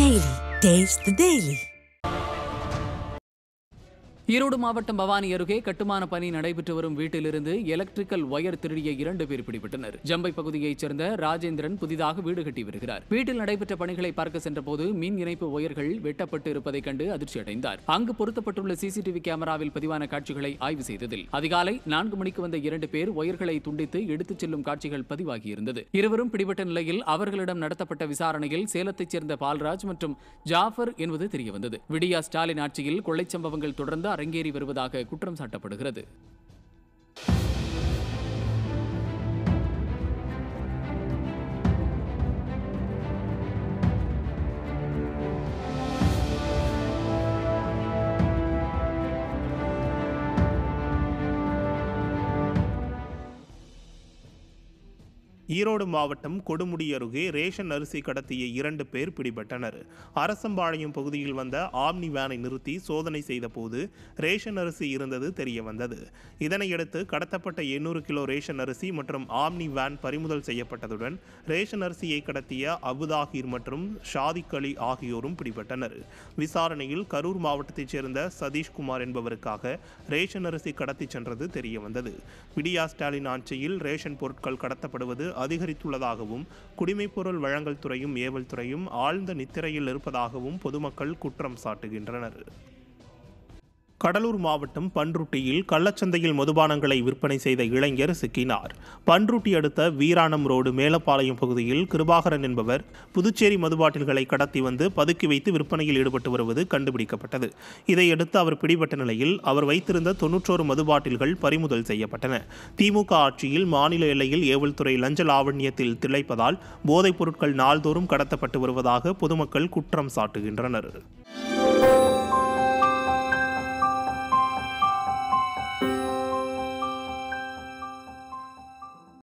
Daily. Taste the Daily. Erode மாவட்டம் பவானி அருகே கட்டுமான பணி நடைபெற்று வரும் வீட்டிலிருந்து எலக்ட்ரிக்கல் ஒயர் திருடிய 2 பேர் பிடிபட்டனர். ஜம்பை பகுதியைச் சேர்ந்த ராஜேந்திரன் புதிதாக வீடு கட்டி வருகிறார். வீட்டில் நடைபெற்ற பணிகளை பார்க்க சென்றபோது மின் இணைப்பு ஒயர்கள் வெட்டப்பட்டு இருப்பதைக் கண்டு அதிர்ச்சி அடைந்தார். அங்கு பொருத்தப்பட்டுள்ள சிசிடிவி கேமராவில் பதிவான காட்சிகளை ஆய்வு செய்ததில் அதிகாலை 4 மணிக்கு வந்த 2 பேர் ஒயர்களை துண்டித்து எடுத்துச் செல்லும் காட்சிகள் பதிவாகியிருந்தது. இருவரும் பிடிபட்ட நிலையில் அவர்களிடம் நடத்தப்பட்ட விசாரணையில் சேலத்தைச் சேர்ந்த பால்ராஜ் மற்றும் ஜாஃபர் என்பது தெரியவந்தது. விடியா ஸ்டாலின் ஆட்சியில் கொள்ளைச் சம்பவங்கள் தொடர்ந்து அரங்கேறி வருவதாக குற்றம் சாட்டப்படுகிறது. ஈரோடு மாவட்டம் கொடுமுடி அருகே ரேஷன் அரிசி கடத்திய 2 பேர் பிடிபட்டனர். அரசம்பாளையம் பகுதியில் வந்த ஆம்னி வேனை நிறுத்தி சோதனை செய்தபோது ரேஷன் அரிசி இருந்தது தெரிய வந்தது. இதனையடுத்து கடத்தப்பட்ட 800 கிலோ ரேஷன் அரிசி மற்றும் ஆம்னி வேன் பறிமுதல் செய்யப்பட்டதுடன் ரேஷன் அரிசியை கடத்திய அபுதாகிர் மற்றும் ஷாதிக் அலி ஆகியோரும் பிடிபட்டனர். விசாரணையில் கரூர் மாவட்டத்தைச் சேர்ந்த சதீஷ்குமார் என்பவருக்காக ரேஷன் அரிசி கடத்தி சென்றது தெரிய வந்தது. விடியா ஸ்டாலின் ஆட்சியில் ரேஷன் பொருட்கள் கடத்தப்படுவது அதிகரித்துள்ளதாகவும் குடிமைப்பொருள் வழங்கல் துறையும் ஏவல் துறையும் ஆழ்ந்த நித்திரையில் இருப்பதாகவும் பொதுமக்கள் குற்றம் சாட்டுகின்றனர். கடலூர் மாவட்டம் பன்ருட்டியில் கள்ளச்சந்தையில் மதுபானங்களை விற்பனை செய்த இளைஞர் சிக்கினார். பன்ருட்டி அடுத்த வீராணம் ரோடு மேலப்பாளையம் பகுதியில் கிருபாகரன் என்பவர் புதுச்சேரி மதுபாட்டில்களை கடத்தி வந்து பதுக்கி வைத்து விற்பனையில் ஈடுபட்டு வருவது கண்டுபிடிக்கப்பட்டது. இதையடுத்து அவர் பிடிபட்ட நிலையில் அவர் வைத்திருந்த 91 மதுபாட்டில்கள் பறிமுதல் செய்யப்பட்டன. திமுக ஆட்சியில் மாநில எல்லையில் ஏவல்துறை லஞ்ச லாவண்யத்தில் திளைப்பதால் போதைப் பொருட்கள் நாள்தோறும் கடத்தப்பட்டு வருவதாக பொதுமக்கள் குற்றம் சாட்டுகின்றனர்.